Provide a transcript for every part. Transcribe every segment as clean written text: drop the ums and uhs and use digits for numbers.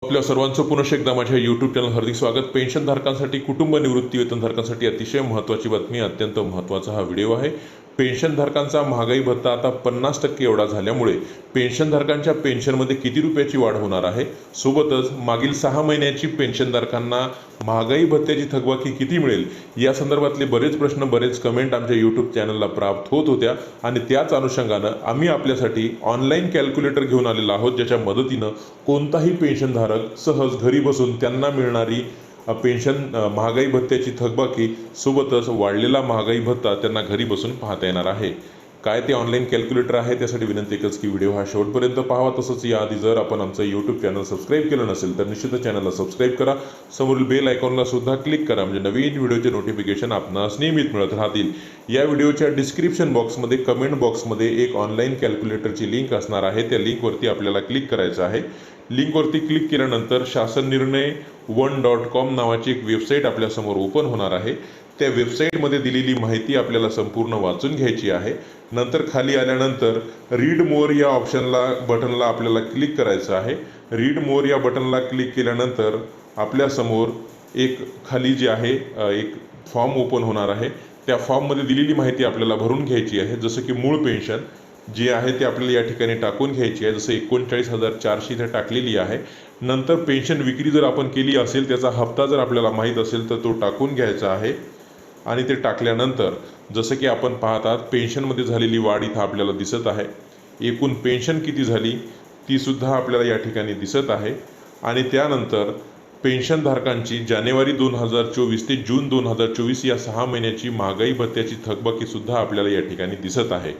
आपल्या सर्वांचं पुनश्च एकदा माझ्या यूट्यूब चॅनल हार्दिक स्वागत। पेन्शनधारकांसाठी, कुटुंब निवृत्ती वेतनधारकांसाठी अतिशय महत्त्वाची बातमी, अत्यंत महत्त्वाचा हा व्हिडिओ आहे। पेन्शनधारकांचा महागाई भत्ता आता 50% एवढा झाल्यामुळे पेन्शनधारकांच्या पेन्शनमध्ये किती रुपयाची वाढ होणार आहे, सोबतच मागील 6 महिन्याची पेन्शनधारकांना महागाई भत्त्याची थकबाकी किती मिळेल, या संदर्भातले बरेच प्रश्न, बरेच कमेंट आमच्या यूट्यूब चॅनलला प्राप्त होत होत्या आणि त्याच अनुषंगानं आम्ही आपल्यासाठी ऑनलाईन कॅल्क्युलेटर घेऊन आलेलो आहोत, ज्याच्या मदतीनं कोणताही पेन्शनधारक सहज घरी बसून त्यांना मिळणारी पेन्शन महागाई भत्त्याची थकबाकी सोबतच वाढलेला महागाई भत्ता त्यांना घरी बसून पाहता येणार आहे। काय ते ऑनलाईन कॅल्क्युलेटर आहे त्यासाठी विनंती एकच की व्हिडिओ हा शेवटपर्यंत पाहावा। तसंच याआधी जर आपण आमचं यूट्यूब चॅनल सबस्क्राईब केलं नसेल तर निश्चितच चॅनलला सबस्क्राईब करा, समोरील बेल आयकॉनला सुद्धा क्लिक करा, म्हणजे नवीन व्हिडिओचे नोटिफिकेशन आपणास नियमित मिळत राहतील। या व्हिडिओच्या डिस्क्रिप्शन बॉक्समध्ये, कमेंट बॉक्समध्ये एक ऑनलाईन कॅल्क्युलेटरची लिंक असणार आहे, त्या लिंकवरती आपल्याला क्लिक करायचं आहे। लिंकवरती क्लिक केल्यानंतर शासननिर्णय1.com नावाची एक वेबसाईट आपल्यासमोर ओपन होणार आहे। त्या वेबसाईटमध्ये दिलेली माहिती आपल्याला संपूर्ण वाचून घ्यायची आहे। नंतर खाली आल्यानंतर रीड मोर या बटनला आपल्याला क्लिक करायचं आहे। रीड मोर या बटनला क्लिक केल्यानंतर आपल्यासमोर एक खाली जे आहे एक फॉर्म ओपन होणार आहे। त्या फॉर्ममध्ये दिलेली माहिती आपल्याला भरून घ्यायची आहे, जसं की मूळ पेन्शन जी आहे ते आपल्याला या ठिकाणी टाकून घ्यायची आहे, जसं 39,400 इथे टाकलेली आहे। नंतर पेन्शन विक्री जर आपण केली असेल, त्याचा हप्ता जर आपल्याला माहीत असेल तर तो टाकून घ्यायचा आहे। आणि ते टाकल्यानंतर जसं की आपण पाहतात पेन्शनमध्ये झालेली वाढ इथं आपल्याला दिसत आहे। एकूण पेन्शन किती झाली ती सुद्धा आपल्याला या ठिकाणी दिसत आहे। आणि त्यानंतर पेन्शनधारकांची जानेवारी 2024 ते जून 2024 या 6 महिन्याची महागाई भत्त्याची थकबाकी सुद्धा आपल्याला या ठिकाणी दिसत आहे।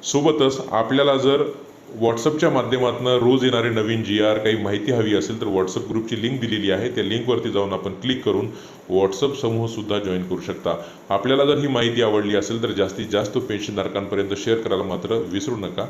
सोबतच आपल्याला जर व्हॉट्सअपच्या माध्यमातून रोज येणारे नवीन GR काही माहिती हवी असेल तर व्हॉट्सअप ग्रुपची लिंक दिलेली आहे, त्या लिंकवरती जाऊन आपण क्लिक करून व्हॉट्सअप समूहसुद्धा जॉईन करू शकता। आपल्याला जर ही माहिती आवडली असेल तर जास्तीत जास्त पेन्शनधारकांपर्यंत शेअर करायला मात्र विसरू नका।